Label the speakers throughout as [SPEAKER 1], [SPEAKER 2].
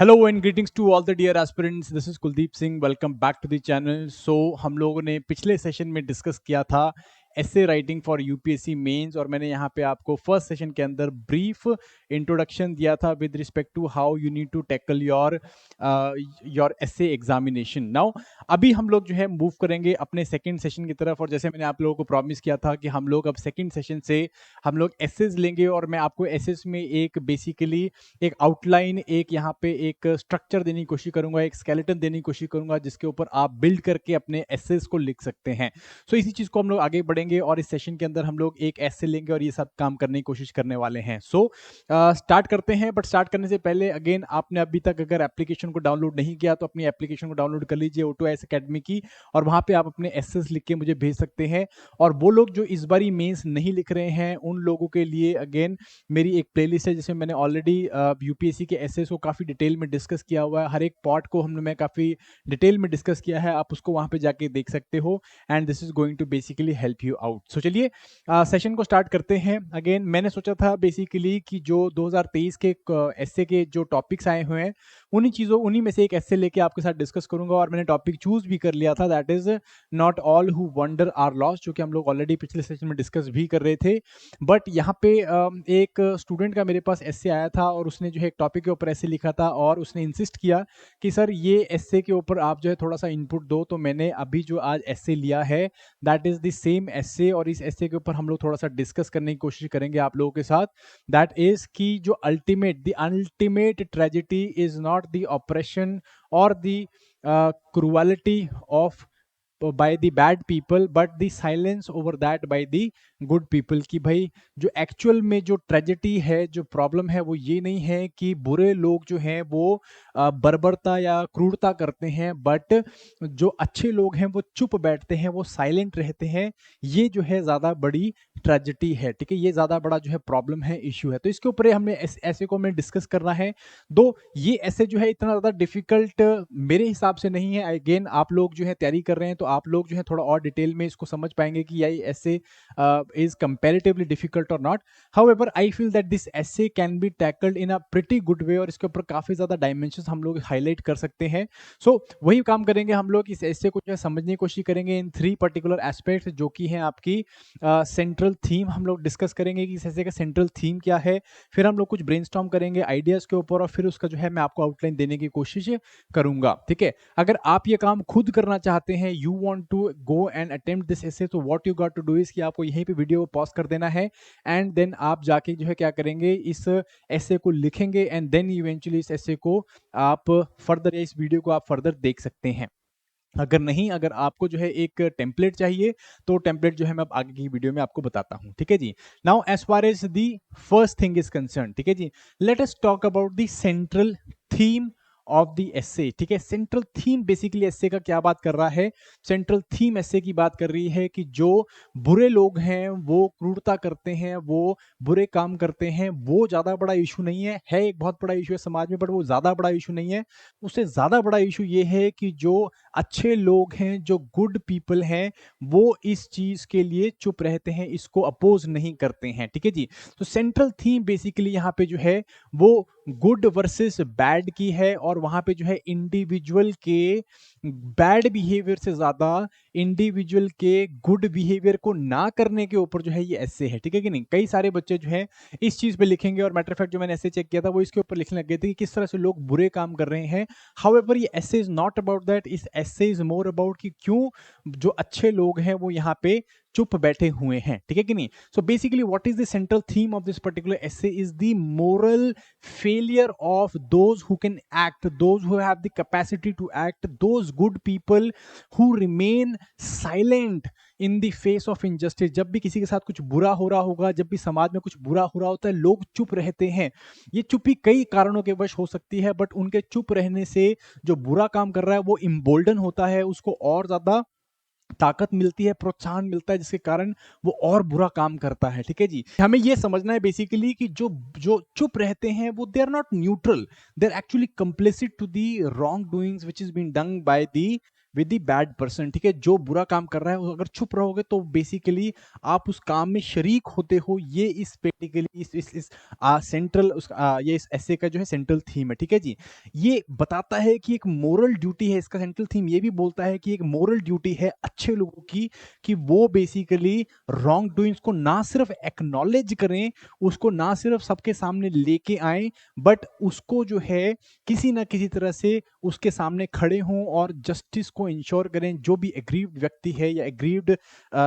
[SPEAKER 1] Hello and greetings to all the dear aspirants, this is Kuldeep Singh. Welcome back to the channel. So हम लोगों ने पिछले session में discuss किया था essay writing for UPSC mains, और मैंने यहाँ पे आपको फर्स्ट सेशन के अंदर ब्रीफ इंट्रोडक्शन दिया था with respect to how you need to tackle your essay examination. Now अभी हम लोग जो है मूव करेंगे अपने सेकंड सेशन की तरफ, और जैसे मैंने आप लोगों को प्रॉमिस किया था कि हम लोग अब सेकंड सेशन से हम लोग एसेज लेंगे, और मैं आपको एसेज में एक बेसिकली एक आउटलाइन, एक यहाँ पे एक स्ट्रक्चर देने की कोशिश करूंगा, एक स्केलेटन देने की कोशिश करूंगा जिसके ऊपर आप बिल्ड करके अपने एसेस को लिख सकते हैं। सो इसी चीज को हम लोग आगे बढ़ेंगे, और इस सेशन के अंदर हम लोग एक एसे लेंगे और ये सब काम करने की कोशिश करने वाले हैं। सो स्टार्ट करते हैं, बट स्टार्ट करने से पहले अगेन, आपने अभी तक अगर एप्लीकेशन को डाउनलोड नहीं किया तो अपनी एप्लीकेशन को डाउनलोड कर लीजिए ऑटो एस अकेडमी की, और वहां पे आप अपने एसेस लिख के मुझे भेज सकते हैं। और वो लोग जो इस बारी मेंस नहीं लिख रहे हैं उन लोगों के लिए अगेन मेरी एक प्लेलिस्ट है जिसमें मैंने ऑलरेडी यूपीएससी के एसेस को काफ़ी डिटेल में डिस्कस किया हुआ है। हर एक पार्ट को हमने मैं काफ़ी डिटेल में डिस्कस किया है, आप उसको वहाँ पे जाके देख सकते हो, and this is going to basically help you out. So चलिए सेशन को स्टार्ट करते हैं। अगेन मैंने सोचा था बेसिकली कि जो 2023 के एसे के जो टॉपिक्स आए हुए हैं उन्हीं में से एक एसे लेके आपके साथ डिस्कस करूंगा, और मैंने टॉपिक चूज भी कर लिया था, that is not all who wander are lost, जो कि हम लोग ऑलरेडी पिछले सेशन में डिस्कस भी कर रहे थे। बट यहाँ पे एक स्टूडेंट का मेरे पास एसे आया था, और उसने जो है एक टॉपिक के ऊपर एसे लिखा था, और उसने इंसिस्ट किया कि सर ये एसे के ऊपर आप जो है थोड़ा सा इनपुट दो। तो मैंने अभी जो आज एसे लिया है दैट इज द सेम एसे, और इस एसे के ऊपर हम लोग थोड़ा सा डिस्कस करने की कोशिश करेंगे आप लोगों के साथ। दैट इज कि जो ultimate tragedy is not the oppression और the cruelty of by the bad people, but the silence over that by the good people. कि भाई जो एक्चुअल में जो ट्रेजेडी है, जो प्रॉब्लम है, वो ये नहीं है कि बुरे लोग जो हैं वो बर्बरता या क्रूरता करते हैं, बट जो अच्छे लोग हैं वो चुप बैठते हैं, वो साइलेंट रहते हैं। ये जो है ज्यादा बड़ी ट्रेजेडी है, ठीक है, ये ज्यादा बड़ा जो है प्रॉब्लम है, इश्यू है। तो इसके ऊपर हमें ऐसे को हमें डिस्कस करना है। दो ये ऐसे जो है इतना ज्यादा डिफिकल्ट मेरे हिसाब से नहीं है। अगेन आप लोग जो है तैयारी कर रहे हैं तो आप लोग जो है थोड़ा और डिटेल में इसको समझ पाएंगे कि ये ऐसे is comparatively difficult or not. However, I feel that this essay can be tackled in a pretty good way, और इसके ऊपर काफी ज्यादा डायमेंशंस हम लोग हाईलाइट कर सकते हैं। सो वही काम करेंगे हम लोग, इस essay को जो है समझने की कोशिश करेंगे इन 3 पर्टिकुलर एस्पेक्ट्स, जो कि हैं आपकी सेंट्रल थीम। हम लोग डिस्कस करेंगे कि इस essay का सेंट्रल थीम क्या है, फिर हम लोग कुछ ब्रेनस्टॉर्म करेंगे आइडियाज के ऊपर, और फिर उसका जो है मैं आपको आउटलाइन देने की कोशिश करूंगा, ठीक है। अगर आप ये काम खुद करना चाहते हैं, you want to go and attempt this essay, तो what you got to do is कि आपको यहीं पे वीडियो पॉज कर देना है, एंड देन आप जाके जो है क्या करेंगे, इस एसे को लिखेंगे, एंड देन इवेंचुअली इस एसे को आप फर्दर, इस वीडियो को आप फर्दर देख सकते हैं। अगर नहीं, अगर आपको जो है एक टेम्पलेट चाहिए तो टेम्पलेट जो है मैं अब आगे की वीडियो में आपको बताता हूं, ठीक है जी। Now as far as the first thing is concern, ठीक है जी, let us talk about the central theme of the essay, ठीक है। सेंट्रल थीम बेसिकली एसे का क्या बात कर रहा है, सेंट्रल थीम एसे की बात कर रही है कि जो बुरे लोग हैं वो क्रूरता करते हैं, वो बुरे काम करते हैं, वो ज्यादा बड़ा इशू नहीं है एक बहुत बड़ा इशू है समाज में, बट वो ज्यादा बड़ा इशू नहीं है। उससे ज्यादा बड़ा इशू ये है कि जो अच्छे लोग हैं, जो गुड पीपल हैं, वो इस चीज के लिए चुप रहते हैं, इसको अपोज नहीं करते हैं, ठीक है जी। तो सेंट्रल थीम बेसिकली यहाँ पे जो है वो गुड वर्सेस बैड की है, और वहां पे जो है इंडिविजुअल के बैड बिहेवियर से ज्यादा इंडिविजुअल के गुड बिहेवियर को ना करने के ऊपर जो है ये ऐसे है, ठीक है कि नहीं। कई सारे बच्चे जो है इस चीज पे लिखेंगे, और मैटर फैक्ट जो मैंने ऐसे चेक किया था वो इसके ऊपर लिखने लग गए थे कि किस तरह से लोग बुरे काम कर रहे हैं। हाउएवर ये ऐसे इज नॉट अबाउट दैट, इस ऐसे इज मोर अबाउट कि क्यों जो अच्छे लोग हैं वो यहाँ पे चुप बैठे हुए हैं, ठीक है कि नहीं। So basically what is the central theme of this particular essay is the moral failure of those who can act, those who have the capacity to act, those good people who remain silent in the face of injustice। जब भी किसी के साथ कुछ बुरा हो रहा होगा, जब भी समाज में कुछ बुरा हो रहा होता है, लोग चुप रहते हैं। ये चुप्पी कई कारणों के वश हो सकती है, बट उनके चुप रहने से जो बुरा काम कर रहा है वो इम्बोल्डन होता है, उसको और ज्यादा ताकत मिलती है, प्रोत्साहन मिलता है, जिसके कारण वो और बुरा काम करता है, ठीक है जी। हमें ये समझना है बेसिकली कि जो जो चुप रहते हैं वो they are not neutral, they are actually complicit to the wrong doings which is been done by the with the bad person, ठीक है। जो बुरा काम कर रहा है वो अगर चुप रहोगे तो बेसिकली आप उस काम में शरीक होते हो। ये इस प्रैक्टिकली इस सेंट्रल ये इस ऐसे का जो है सेंट्रल थीम है, ठीक है जी। ये बताता है कि एक मोरल ड्यूटी है, इसका सेंट्रल थीम ये भी बोलता है कि एक मोरल ड्यूटी है अच्छे लोगों की कि वो बेसिकली रॉन्ग डूइंग्स को ना सिर्फ एक्नॉलेज करें, उसको ना सिर्फ सबके सामने लेके आए, बट उसको जो है किसी ना किसी तरह से उसके सामने खड़े हों और जस्टिस को इंश्योर करें। जो भी एग्रीव्ड व्यक्ति है या एग्रीव्ड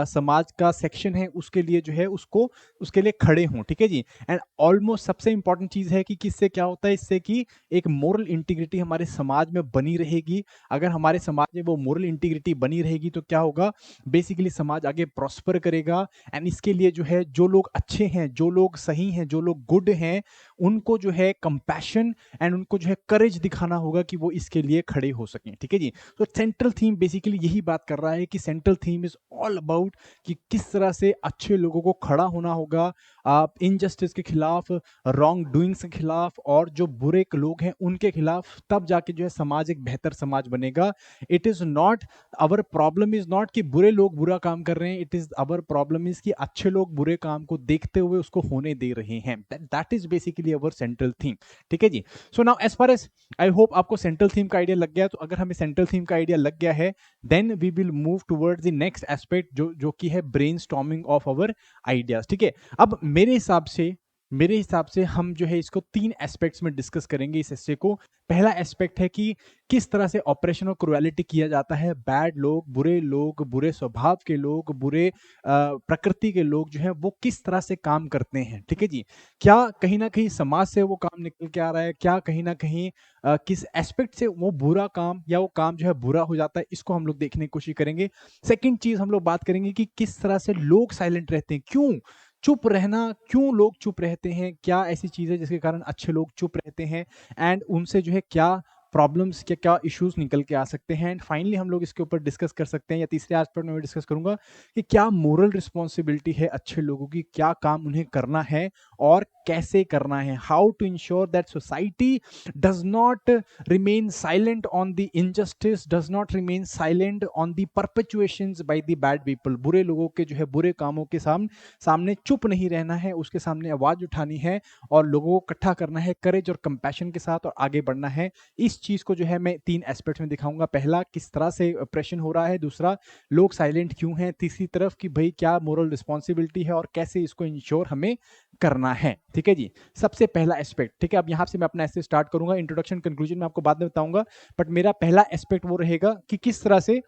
[SPEAKER 1] समाज का सेक्शन है उसके लिए जो है उसको उसके लिए खड़े हों, ठीक है जी। एंड ऑलमोस्ट सबसे इंपॉर्टेंट चीज है कि किससे क्या होता है, इससे कि एक मोरल इंटीग्रिटी हमारे समाज में बनी रहेगी। अगर हमारे समाज में वो मोरल इंटीग्रिटी बनी रहेगी तो क्या होगा, बेसिकली समाज आगे प्रॉस्पर करेगा। एंड इसके लिए जो है जो लोग अच्छे हैं, जो लोग सही हैं, जो लोग गुड हैं, उनको जो है कंपैशन एंड उनको जो है करेज दिखाना होगा कि वो इसके लिए खड़े हो सकें, ठीक है जी। तो सेंट्रल थीम बेसिकली यही बात कर रहा है कि central theme is all about कि किस तरह से अच्छे लोगों को खड़ा होना होगा आप इनजस्टिस के खिलाफ, रॉन्ग डूइंग्स के खिलाफ, और जो बुरे लोग हैं उनके खिलाफ। तब जाके जो है समाज एक बेहतर समाज बनेगा। It is not our problem is not कि बुरे लोग बुरा काम कर रहे हैं, it is our problem is कि अच्छे लोग बुरे काम को देखते हुए उसको होने दे रहे हैं। That is basically our central theme, ठीक है जी। So now as far as I hope आपको सेंट्रल थीम का आइडिया लग गया। तो अगर हमें सेंट्रल थीम का आइडिया लग गया है then we will move towards the next aspect जो कि है ब्रेनस्टॉर्मिंग ऑफ अवर आइडियाज, ठीक है। अब मेरे हिसाब से हम जो है इसको 3 एस्पेक्ट्स में डिस्कस करेंगे इस हिस्से को। पहला एस्पेक्ट है कि किस तरह से ऑपरेशन ऑफ क्रुएलिटी किया जाता है। बैड लोग, बुरे स्वभाव के लोग, बुरे प्रकृति के लोग जो है वो किस तरह से काम करते हैं, ठीक है जी। क्या कहीं ना कहीं समाज से वो काम निकल के आ रहा है, क्या कहीं ना कहीं किस एस्पेक्ट से वो बुरा काम या वो काम जो है बुरा हो जाता है, इसको हम लोग देखने की कोशिश करेंगे। सेकंड चीज हम लोग बात करेंगे कि किस तरह से लोग साइलेंट रहते हैं, क्यों चुप रहना, क्यों लोग चुप रहते हैं, क्या ऐसी चीज है जिसके कारण अच्छे लोग चुप रहते हैं, एंड उनसे जो है क्या प्रॉब्लम्स, क्या क्या इश्यूज निकल के आ सकते हैं। एंड फाइनली हम लोग इसके ऊपर डिस्कस कर सकते हैं, या तीसरे एस्पेक्ट में मैं डिस्कस करूंगा कि क्या मोरल रिस्पॉन्सिबिलिटी है अच्छे लोगों की, क्या काम उन्हें करना है और कैसे करना है। How to ensure that society does not remain silent on the injustice, does not remain silent on the perpetuations by the bad people। बुरे लोगों के जो है बुरे कामों के सामने चुप नहीं रहना है, उसके सामने आवाज उठानी है और लोगों को इकट्ठा करना है करेज और कंपैशन के साथ और आगे बढ़ना है। इस चीज को जो है मैं 3 एस्पेक्ट में दिखाऊंगा। पहला, किस तरह से ऑपरेशन हो रहा है। दूसरा, लोग साइलेंट क्यों हैं। तीसरी तरफ कि भाई क्या मोरल रिस्पॉन्सिबिलिटी है और कैसे इसको इंश्योर हमें करना है, ठीक है जी। सबसे पहला एस्पेक्ट, ठीक है। अब यहां से मैं अपना ऐसे स्टार्ट करूंगा, इंट्रोडक्शन कंक्लूजन में आपको बाद में बताऊंगा, बट मेरा पहला एस्पेक्ट वो रहेगा कि किस तरह से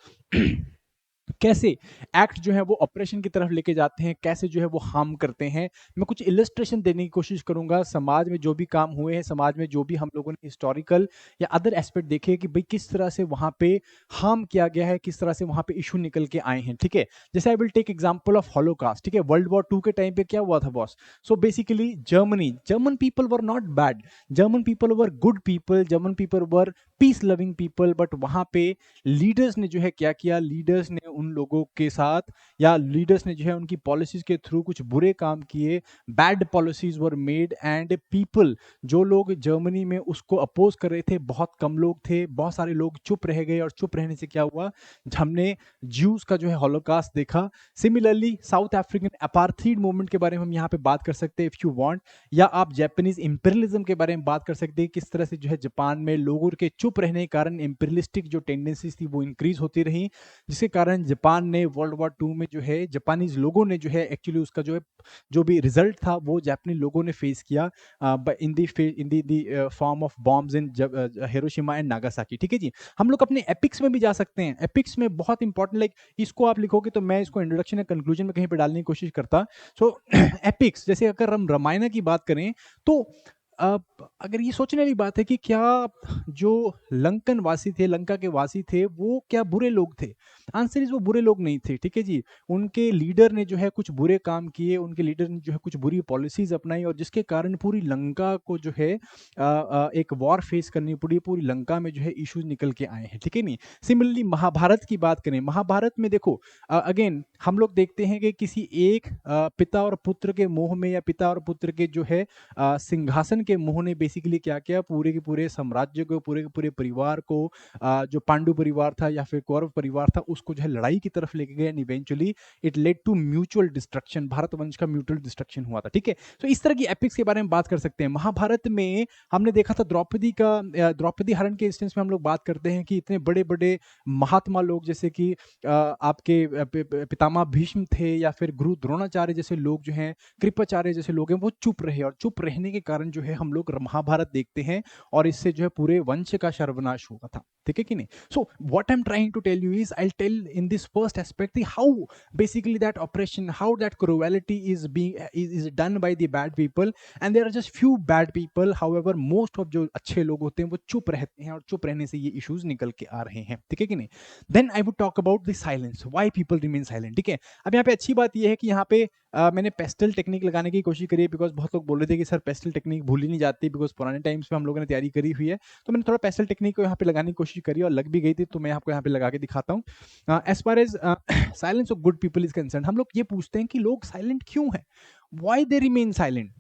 [SPEAKER 1] कैसे एक्ट जो है वो ऑपरेशन की तरफ लेके जाते हैं, कैसे जो है वो हार्म करते हैं। मैं कुछ इलस्ट्रेशन देने की कोशिश करूंगा, समाज में जो भी काम हुए हैं, समाज में जो भी हम लोगों ने हिस्टोरिकल या अदर एस्पेक्ट देखे कि भाई किस तरह से वहां पे हार्म किया गया है, किस तरह से वहां पे इशू निकल के आए हैं, ठीक है। जैसे I will take example of Holocaust, ठीक है। वर्ल्ड वॉर 2 के टाइम पे क्या हुआ था boss. So basically German people were not bad, German people were good people, German people were peace loving people, but वहां पे लीडर्स ने जो है क्या किया, लीडर्स ने उन लोगों के साथ या लीडर्स ने जो है उनकी पॉलिसीज के थ्रू कुछ बुरे काम किए। Bad policies were made and people, जो लोग जर्मनी में उसको अपोज कर रहे थे, बहुत कम लोग थे, बहुत सारे लोग चुप रह गए और चुप रहने से क्या हुआ, हमने ज्यूज का जो है हॉलोकास्ट देखा। Similarly south African apartheid movement के बारे में हम यहाँ पे बात कर सकते हैं इफ यू वांट, या आप जापानीज इंपीरियलिज्म के बारे में बात कर सकते हैं, किस तरह से जो है जापान में लोगों के चुप रहने के कारण इंपीरियलिस्टिक जो टेंडेंसीज थी वो इंक्रीज होती रही, जिसके कारण जापान ने वर्ल्ड वॉर 2 में जो है जापानीज लोगों ने जो है एक्चुअली उसका जो है जो भी रिजल्ट था वो जापानी लोगों ने फेस किया in the form of bombs in Hiroshima and Nagasaki, ठीक है जी। हम लोग अपने एपिक्स में भी जा सकते हैं, एपिक्स में बहुत इंपॉर्टेंट, लाइक इसको आप लिखोगे तो मैं इसको इंट्रोडक्शन या कंक्लूजन में कहीं पर डालने की कोशिश करता। सो एपिक्स, जैसे अगर हम रामायण की बात करें तो अब अगर ये सोचने वाली बात है कि क्या जो लंकन वासी थे, लंका के वासी थे, वो क्या बुरे लोग थे। आंसर इज वो बुरे लोग नहीं थे, ठीक है जी। उनके लीडर ने जो है कुछ बुरे काम किए, उनके लीडर ने जो है कुछ बुरी पॉलिसीज अपनाई और जिसके कारण पूरी लंका को जो है एक वॉर फेस करनी पड़ी, पूरी लंका में जो है इश्यूज निकल के आए हैं, ठीक है नहीं। सिमिलरली महाभारत की बात करें, महाभारत में देखो अगेन हम लोग देखते हैं कि किसी एक पिता और पुत्र के मोह में या पिता और पुत्र के जो है सिंहासन के मोह ने बेसिकली क्या किया, पूरे के पूरे साम्राज्य को, पूरे के पूरे परिवार को, जो पांडु परिवार था या फिर कौरव परिवार था, उसको जो है लड़ाई की तरफ लेके गए and eventually it led to mutual destruction, Bharat वंश का म्यूचुअल डिस्ट्रक्शन हुआ था। ठीक है, तो इस तरह की एपिक्स के बारे में बात कर सकते हैं। महाभारत में हमने देखा था द्रौपदी हरण के इंस्टेंस में हम लोग बात करते हैं कि इतने बड़े बड़े महात्मा लोग जैसे कि आपके पितामह भीष्म थे या फिर गुरु द्रोणाचार्य जैसे लोग जो हैं, कृपाचार्य जैसे लोग हैं, वो चुप रहे और चुप रहने के कारण जो है हम लोग महाभारत देखते हैं और इससे जो है पूरे वंश का सर्वनाश हुआ था। ठीक है कि नहीं? So what I am trying to tell you is, I tell in this first aspect how basically that oppression, how that cruelty is done by the bad people, and there are just few bad people, however most of जो अच्छे लोग होते हैं वो चुप रहते हैं और चुप रहने से ये इश्यूज निकल के आ रहे हैं। ठीक है कि नहीं? Then I would talk about the silence, why people remain silent. ठीक है, अब यहाँ पे अच्छी बात ये है कि यहाँ पे मैंने पेस्टल टेक्निक लगाने की कोशिश करी है, बिकॉज बहुत लोग बोल रहे थे कि सर पेस्टल टेक्निक भूल ही नहीं जाती, बिकॉज पुराने टाइम्स में हम लोगों ने तैयारी करी हुई है, तो मैंने थोड़ा पेस्टल टेक्निक को यहाँ पे लगाने की कोशिश करी और लग भी गई थी, तो मैं आपको यहाँ पे लगा के दिखाता हूँ। As far as silence of good people is concern, हम लोग ये पूछते हैं कि लोग साइलेंट क्यों है, why they remain silent.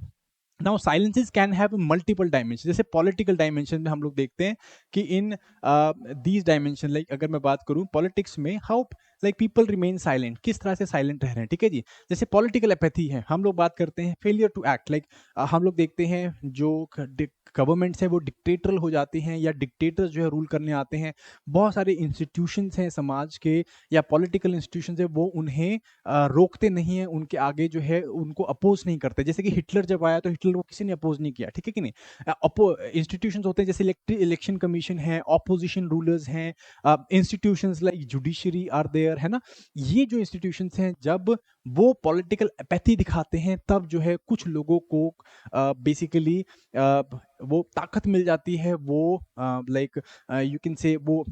[SPEAKER 1] Now silences can have multiple dimension, जैसे पॉलिटिकल डायमेंशन में हम लोग देखते हैं कि इन दीज डायमेंशन, लाइक अगर मैं बात करूं पॉलिटिक्स में, how like people remain silent, किस तरह से साइलेंट रह रहे हैं। ठीक है जी, जैसे पॉलिटिकल एपैथी है, हम लोग बात करते हैं फेलियर टू एक्ट, लाइक हम लोग देखते हैं जो गवर्नमेंट्स है वो डिक्टेटरल हो जाती हैं या डिक्टेटर्स जो है रूल करने आते हैं। बहुत सारे इंस्टीट्यूशंस हैं समाज के या पॉलिटिकल इंस्टीट्यूशंस है, वो उन्हें रोकते नहीं है, उनके आगे जो है उनको अपोज नहीं करते। जैसे कि हिटलर जब आया तो हिटलर को किसी ने अपोज नहीं किया। ठीक है कि नहीं? इंस्टीट्यूशंस होते हैं जैसे इलेक्शन कमीशन है, ऑपोजिशन रूलर्स हैं, institutions like judiciary are there, है ना। ये जो इंस्टीट्यूशंस हैं जब वो पॉलिटिकल एपैथी दिखाते हैं तब जो है कुछ लोगों को बेसिकली वो ताकत मिल जाती है, वो लाइक यू कैन से वो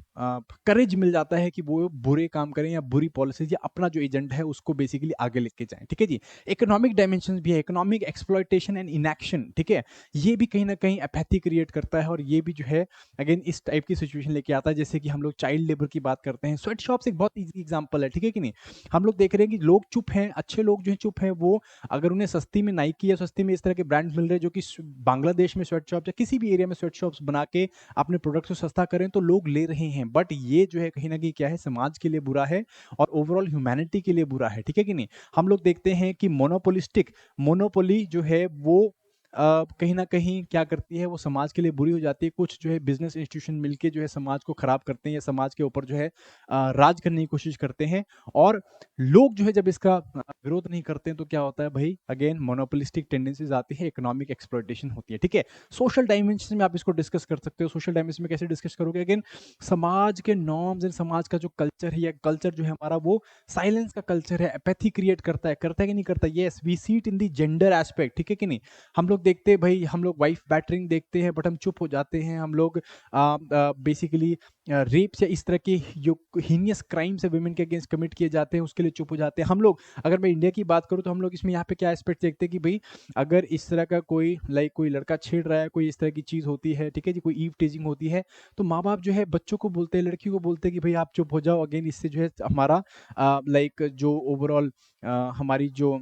[SPEAKER 1] करेज मिल जाता है कि वो बुरे काम करें या बुरी पॉलिसीज या अपना जो एजेंडा है उसको बेसिकली आगे लेके जाएं। ठीक है जी, इकोनॉमिक डायमेंशन भी है, इकोनॉमिक एक्सप्लॉयटेशन एंड इनएक्शन। ठीक है, ये भी कहीं ना कहीं एपैथी क्रिएट करता है और ये भी जो है अगेन इस टाइप की सिचुएशन लेके आता है। जैसे कि हम लोग चाइल्ड लेबर की बात करते हैं, स्वेट शॉप्स एक बहुत ईजी एग्जाम्पल है। ठीक है कि नहीं? हम लोग देख रहे हैं कि लोग चुप हैं, अच्छे लोग जो है चुप हैं, वो अगर उन्हें सस्ती में नाइकी या सस्ती में इस तरह के ब्रांड मिल रहे हैं जो कि बांग्लादेश में स्वेट शॉप या किसी भी एरिया में स्वेट शॉप्स बना के अपने प्रोडक्ट को सस्ता करें तो लोग ले रहे हैं, बट ये जो है कहीं ना कहीं क्या है, समाज के लिए बुरा है और ओवरऑल ह्यूमैनिटी के लिए बुरा है। ठीक है कि नहीं? हम लोग देखते हैं कि मोनोपोली जो है वो कहीं ना कहीं क्या करती है, वो समाज के लिए बुरी हो जाती है। कुछ जो है बिजनेस इंस्टीट्यूशन मिलके जो है समाज को खराब करते हैं या समाज के ऊपर जो है राज करने की कोशिश करते हैं, और लोग जो है जब इसका विरोध नहीं करते हैं तो क्या होता है भाई, अगेन मोनोपोलिस्टिक टेंडेंसीज आती है, इकोनॉमिक एक्सप्लॉयटेशन होती है। ठीक है, सोशल डायमेंशन में आप इसको डिस्कस कर सकते हो। सोशल डायमेंशन में कैसे डिस्कस करोगे? अगेन समाज के नॉर्म्स एंड समाज का जो कल्चर है या कल्चर जो है हमारा, वो साइलेंस का कल्चर है, एपैथी क्रिएट करता है कि नहीं करता? Yes, we see it in the gender aspect. ठीक है कि नहीं? हम लोग देखते हैं भाई, हम लोग वाइफ बैटरिंग देखते हैं बट हम चुप हो जाते हैं। हम लोग बेसिकली रेप्स या इस तरह के जो हीनियस क्राइम्स है वुमेन के अगेंस्ट कमिट किए जाते हैं उसके लिए चुप हो जाते हैं। हम लोग अगर मैं इंडिया की बात करूं तो हम लोग इसमें यहाँ पे क्या एस्पेक्ट देखते हैं कि भाई अगर इस तरह का कोई कोई लड़का छेड़ रहा है, कोई इस तरह की चीज़ होती है, ठीक है जी, कोई ईव टीजिंग होती है, तो माँ बाप जो है बच्चों को बोलते हैं, लड़की को बोलते हैं कि भाई आप चुप हो जाओ। अगेन इससे जो है हमारा जो ओवरऑल हमारी जो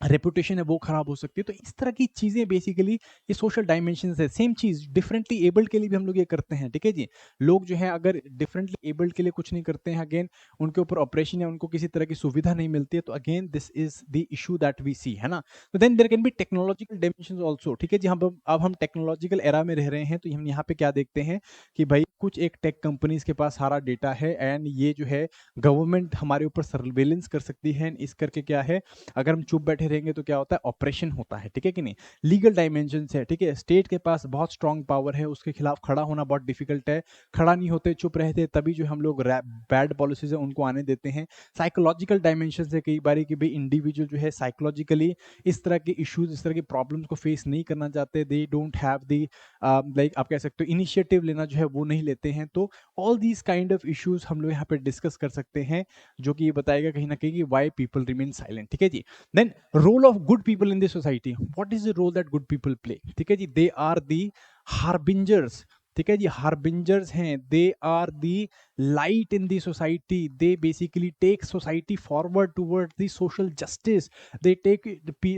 [SPEAKER 1] रेपुटेशन है वो खराब हो सकती है। तो इस तरह की चीजें बेसिकली ये सोशल डायमेंशन है। सेम चीज डिफरेंटली एबल्ड के लिए भी हम लोग ये करते हैं। ठीक है जी, लोग जो है अगर डिफरेंटली एबल्ड के लिए कुछ नहीं करते हैं, अगेन उनके ऊपर ऑपरेशन या उनको किसी तरह की सुविधा नहीं मिलती है, तो again this is the issue that we see, है ना। तो then there can be technological dimension also. ठीक है जी, अब हम टेक्नोलॉजिकल एरा में रह रहे हैं, तो हम यहाँ पे क्या देखते हैं कि भाई कुछ एक टेक कंपनीज के पास सारा डेटा है एंड ये जो है गवर्नमेंट हमारे ऊपर सर्वेलेंस कर सकती है। इस करके क्या है, अगर हम चुप बैठे रहेंगे तो क्या होता है, ऑपरेशन होता है। ठीक है कि नहीं? लीगल डायमेंशन है। ठीक है, स्टेट के पास बहुत स्ट्रांग पावर है, उसके खिलाफ खड़ा होना बहुत डिफिकल्ट है। खड़ा नहीं होते, चुप रहते, तभी जो हम लोग बैड पॉलिसीज है उनको आने देते हैं। साइकोलॉजिकल डायमेंशन है कई बार कि भाई इंडिविजुअल जो है साइकोलॉजिकली इस तरह के इश्यूज, इस तरह के प्रॉब्लम्स को फेस नहीं करना चाहते, दे डोंट हैव दी आप कह सकते हो इनिशिएटिव लेना जो है वो नहीं लेते हैं। तो all these kind of issues हम लोग यहाँ पे डिस्कस कर सकते हैं, जो कि ये बताएगा कहीं ना कहीं कि वाई पीपल रिमेन साइलेंट। ठीक है जी, then role of good people in this society, what is the role that good people play? ठीक है जी, दे आर दी हार्बिंजर्स। ठीक है जी, हार्बिंजर्स हैं, they are the light in the society. They basically take society forward towards the social justice. They take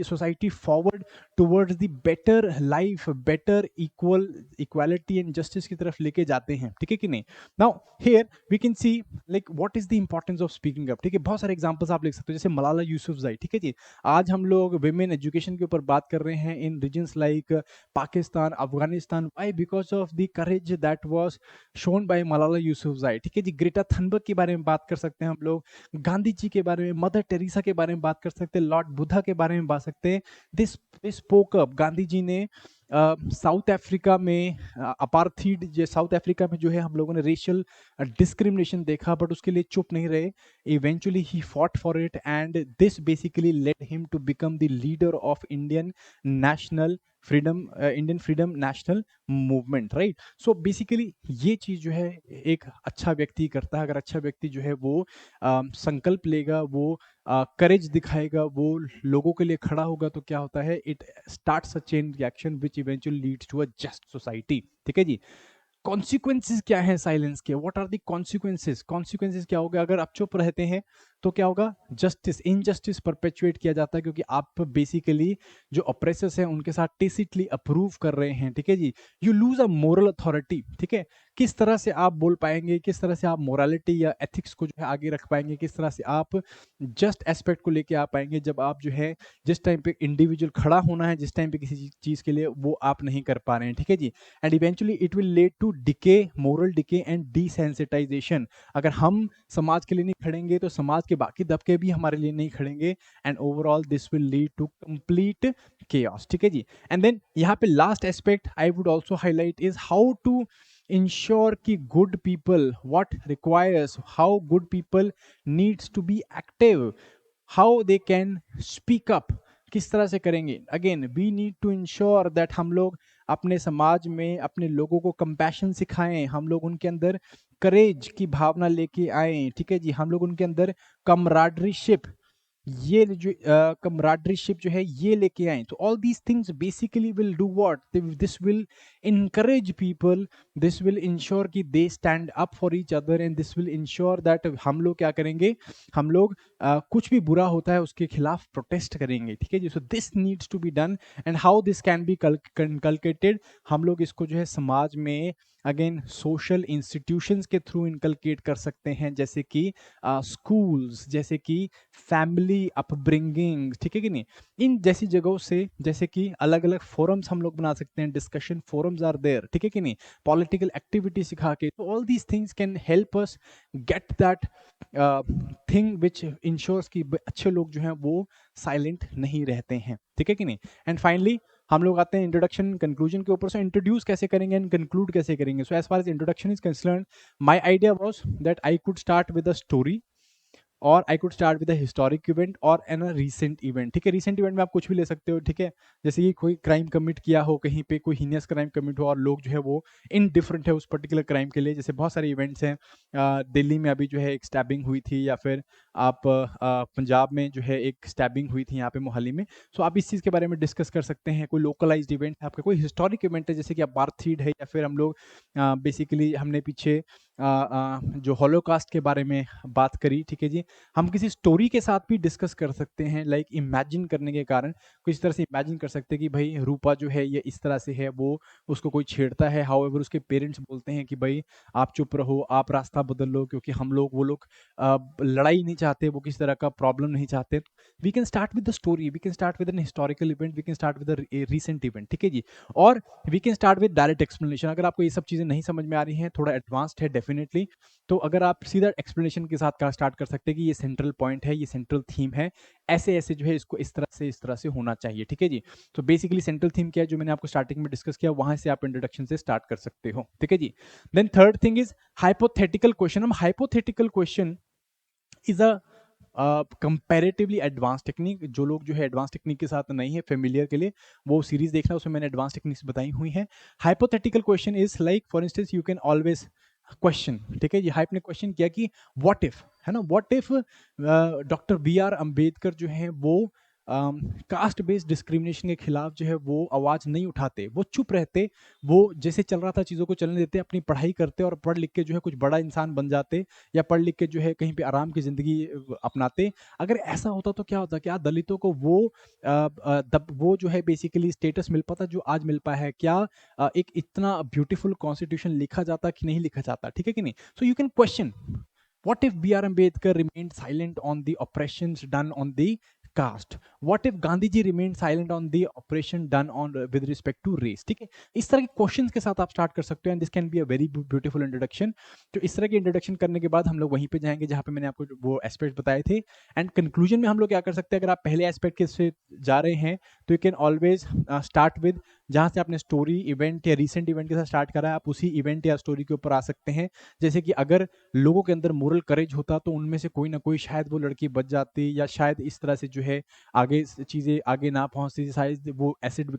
[SPEAKER 1] society forward towards the better life, better equality and justice की तरफ लेके जाते हैं, ठीक है कि नहीं? Now here we can see like what is the importance of speaking up, ठीक है? बहुत सारे एग्जांपल्स आप लिख सकते हो, जैसे मलाला यूसुफजई, ठीक है जी। आज हम लोग विमेन एजुकेशन के ऊपर बात कर रहे हैं in regions like Pakistan, Afghanistan. Why? Because of the courage that was shown by Malala Yousafzai, ठीक है जी। ग्रेटा थनबर्ग के बारे में बात कर सकते हैं हम लोग, गांधी जी के बारे में, मदर टेरेसा के बारे में बात कर सकते हैं, लॉर्ड बुद्धा के बारे में बात सकते हैं। This spoke up. Gandhi ji ने साउथ अफ्रीका में अपार्थीड, जो साउथ अफ्रीका में जो है हम लोगों ने रेशियल डिस्क्रिमिनेशन देखा, बट उसके लिए चुप नहीं रहे। Eventually he fought for it and this basically led him to become the leader of Indian national freedom, Indian freedom national movement, right. So basically ये चीज जो है एक अच्छा व्यक्ति करता है। अगर अच्छा व्यक्ति जो है वो संकल्प लेगा, वो करेज दिखाएगा, वो लोगों के लिए खड़ा होगा, तो क्या होता है, it starts a chain reaction which eventually leads to a just society, ठीक है जी। कॉन्सिक्वेंसेस क्या है साइलेंस के? What are the consequences? Consequences क्या होगा अगर आप चुप रहते हैं? तो क्या होगा? जस्टिस, इनजस्टिस परपेचुएट किया जाता है, क्योंकि आप बेसिकली जो ऑपरेसर्स हैं उनके साथ टेसिटली अप्रूव कर रहे हैं, ठीक है जी। You lose a moral authority, ठीक है। किस तरह से आप बोल पाएंगे, किस तरह से आप मोरालिटी या एथिक्स को जो है आगे रख पाएंगे, किस तरह से आप जस्ट एस्पेक्ट को लेके आ पाएंगे, जब आप जो है जिस टाइम पे इंडिविजुअल खड़ा होना है, जिस टाइम पे किसी चीज के लिए, वो आप नहीं कर पा रहे हैं, ठीक है जी। And eventually it will lead to decay, moral decay and desensitization. अगर हम समाज के लिए नहीं खड़ेंगे तो समाज के बाकी दबके भी हमारे लिए नहीं खड़ेंगे, and overall this will lead to complete chaos, ठीक है जी। एंड देन यहाँ पे last aspect I would also highlight is how to ensure कि good people, what requires, how good people needs to be active, how they can speak up, किस तरह से करेंगे। Again we need to ensure that हम लोग अपने समाज में अपने लोगों को कंपैशन सिखाएं, हम लोग उनके अंदर करेज की भावना लेके आए, ठीक है जी। हम लोग उनके अंदर कमराडरीशिप, ये जो कमराडरीशिप जो है ये लेके आए। तो all these things basically will do what, this will encourage people, this will ensure कि they stand up for each other and this will ensure that हम लोग क्या करेंगे, हम लोग कुछ भी बुरा होता है उसके खिलाफ प्रोटेस्ट करेंगे, ठीक है जी। So this needs to be done and how this can be inculcated, हम लोग इसको जो है समाज में अगेन सोशल इंस्टीट्यूशंस के थ्रू इनकलकेट कर सकते हैं, जैसे कि स्कूल्स, जैसे कि फैमिली अपब्रिंगिंग, ठीक है कि नहीं। इन जैसी जगहों से, जैसे कि अलग अलग फोरम्स हम लोग बना सकते हैं, डिस्कशन फोरम्स आर देयर, ठीक है कि नहीं, पॉलिटिकल एक्टिविटी सिखा के। तो all these things can help us get that thing which ensures कि अच्छे लोग जो हैं वो साइलेंट नहीं रहते हैं, ठीक है कि नहीं। एंड फाइनली हम लोग आते हैं इंट्रोडक्शन कंक्लूजन के ऊपर। सो इंट्रोड्यूस कैसे करेंगे एंड कंक्लूड कैसे करेंगे? So as far as introduction is concern, my idea was that I could start with a story और I could start with a historic event और एन अ रीसेंट इवेंट, ठीक है। Recent event में आप कुछ भी ले सकते हो, ठीक है। जैसे कि कोई क्राइम कमिट किया हो, कहीं पे कोई हीनियस क्राइम कमिट हो और लोग जो है वो इनडिफरेंट है उस पर्टिकुलर क्राइम के लिए। जैसे बहुत सारे इवेंट्स हैं, दिल्ली में अभी जो है एक स्टैबिंग हुई थी, या फिर आप पंजाब में जो है एक स्टैबिंग हुई थी यहाँ पे मोहाली में। सो आप इस चीज़ के बारे में डिस्कस कर सकते हैं। कोई लोकलाइज्ड इवेंट है आपका, कोई हिस्टोरिक इवेंट है, जैसे कि अपार्थीड है, या फिर हम लोग बेसिकली हमने पीछे जो हॉलोकास्ट के बारे में बात करी, ठीक है जी। हम किसी स्टोरी के साथ भी डिस्कस कर सकते हैं, लाइक इमेजिन करने के कारण कुछ तरह से इमेजिन कर सकते हैं कि भाई रूपा जो है ये इस तरह से है, वो उसको कोई छेड़ता है, हाउएवर उसके पेरेंट्स बोलते हैं कि भाई आप चुप रहो, आप रास्ता बदल लो, क्योंकि हम लोग, वो लोग लड़ाई नहीं चाहते, वो किसी तरह का प्रॉब्लम नहीं चाहते। We can start with the story, we can start with an historical event, we can start with recent event, ठीक है जी। और we can start with direct explanation. अगर आपको ये सब चीज़ें नहीं समझ में आ रही हैं, थोड़ा एडवांस्ड है डेफिनेटली, तो अगर आप सीधा एक्सप्लेनेशन के साथ स्टार्ट कर सकते हैं कि ये सेंट्रल पॉइंट है, ये सेंट्रल थीम है, ऐसे ऐसे जो है इसको इस तरह से होना चाहिए, ठीक है जी। तो बेसिकली सेंट्रल थीम क्या है, जो मैंने आपको स्टार्टिंग में डिस्कस किया, वहां से आप इंट्रोडक्शन से स्टार्ट कर सकते हो, ठीक है जी। Then third thing is hypothetical question. हम hypothetical question is a comparatively advance technique. जो लोग जो है एडवांस टेक्निक के साथ नहीं है फेमिलियर, के लिए वो सीरीज देखना, उसमें मैंने एडवांस टेक्निक्स बताई हुई हैं। Hypothetical question is like for instance you can always question, ठीक है ये हाइप ने क्वेश्चन किया कि व्हाट इफ, है ना, what if doctor B R Ambedkar जो है वो कास्ट बेस्ड डिस्क्रिमिनेशन के खिलाफ जो है वो आवाज़ नहीं उठाते, वो चुप रहते, वो जैसे चल रहा था चीज़ों को चलने देते, अपनी पढ़ाई करते और पढ़ लिख के जो है कुछ बड़ा इंसान बन जाते, या पढ़ लिख के जो है कहीं पे आराम की ज़िंदगी अपनाते। अगर ऐसा होता तो क्या होता, क्या दलितों को वो जो है बेसिकली स्टेटस मिल पाता जो आज मिल पाया है? क्या एक इतना ब्यूटीफुल कॉन्स्टिट्यूशन लिखा जाता कि नहीं लिखा जाता? ठीक है कि नहीं? So you can question, what if B.R. Ambedkar remained silent on the oppressions done on the caste? What if Gandhi ji remained silent on the oppression done on with respect to race? ठीक है, इस तरह के questions के साथ आप start कर सकते हो, and this can be a very beautiful introduction. तो इस तरह की इंट्रोडक्शन करने के बाद हम लोग वहीं पे जाएंगे जहां पे मैंने आपको वो एस्पेक्ट बताए थे, एंड कंक्लूजन में हम लोग क्या कर सकते हैं। अगर आप पहले एस्पेक्ट के से जा रहे हैं तो you can always start with जहां से आपने स्टोरी इवेंट या रिसेंट इवेंट के साथ स्टार्ट करा है, आप उसी इवेंट या स्टोरी के ऊपर आ सकते हैं। जैसे कि अगर लोगों के अंदर मोरल करेज होता तो उनमें से कोई ना कोई शायद वो लड़की बच जाती, या शायद इस तरह से जो है आगे चीज़ें आगे ना पहुंचती, शायद वो एसिड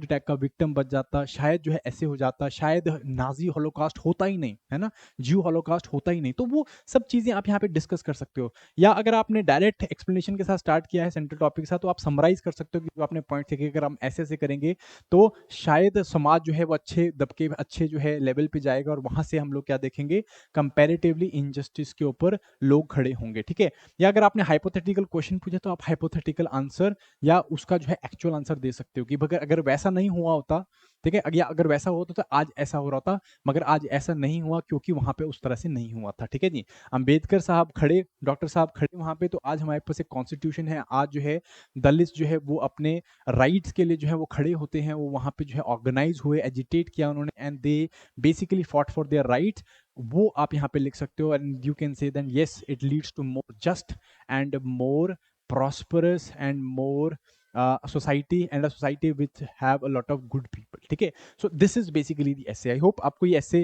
[SPEAKER 1] अटैक का विक्टिम बच जाता, शायद जो है ऐसे हो जाता, शायद नाजी हॉलोकास्ट होता ही नहीं, है ना, ज्यू हॉलोकास्ट होता ही नहीं। तो वो सब चीज़ें आप यहाँ पे डिस्कस कर सकते हो। या अगर आपने डायरेक्ट एक्सप्लेनेशन के साथ स्टार्ट किया है सेंट्रल टॉपिक के साथ, तो आप समराइज कर सकते हो कि जो आपने पॉइंट थे कि अगर हम ऐसे ऐसे करेंगे तो शायद समाज जो है वो अच्छे दबके अच्छे जो है लेवल पे जाएगा, और वहां से हम लोग क्या देखेंगे, कंपैरेटिवली इनजस्टिस के ऊपर लोग खड़े होंगे। ठीक है, या अगर आपने हाइपोथेटिकल क्वेश्चन पूछे तो आप हाइपोथेटिकल आंसर या उसका जो है एक्चुअल आंसर दे सकते हो कि अगर वैसा नहीं हुआ होता, ठीक है, अगर वैसा होता तो आज ऐसा हो रहा था, मगर आज ऐसा नहीं हुआ क्योंकि वहां पे उस तरह से नहीं हुआ था। ठीक है जी, अंबेडकर साहब खड़े, डॉक्टर साहब खड़े वहां पे, तो आज हमारे पास एक कॉन्स्टिट्यूशन है। आज जो है दलित जो है वो अपने राइट्स के लिए जो है वो खड़े होते हैं, वो वहां पे जो है ऑर्गेनाइज हुए, एजिटेट किया उन्होंने, and they basically fought for their right. वो आप यहाँ पे लिख सकते हो, and you can say then yes it leads to more just and more prosperous and more society, and a society which have a lot of good people. ठीक है, so this is basically the essay. I hope आपको ये essay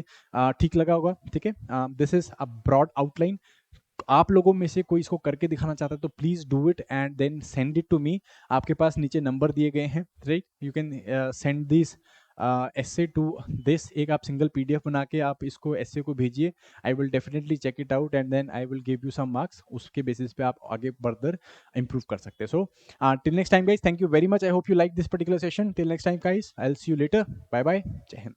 [SPEAKER 1] ठीक लगा होगा। ठीक है, this is a broad outline. आप लोगों में से कोई इसको करके दिखाना चाहता है तो please do it and then send it to me. आपके पास नीचे नंबर दिए गए हैं, right, you can send this essay to this. एक आप सिंगल पीडीएफ बना के आप इसको एसे को भेजिए, I will definitely check it out and then I will give you some marks. उसके बेसिस पे आप आगे फर्दर इंप्रूव कर सकते हैं। So till next time guys, thank you very much, I hope you like this particular session. Till next time guys, I will see you later, bye bye, जय हिंद।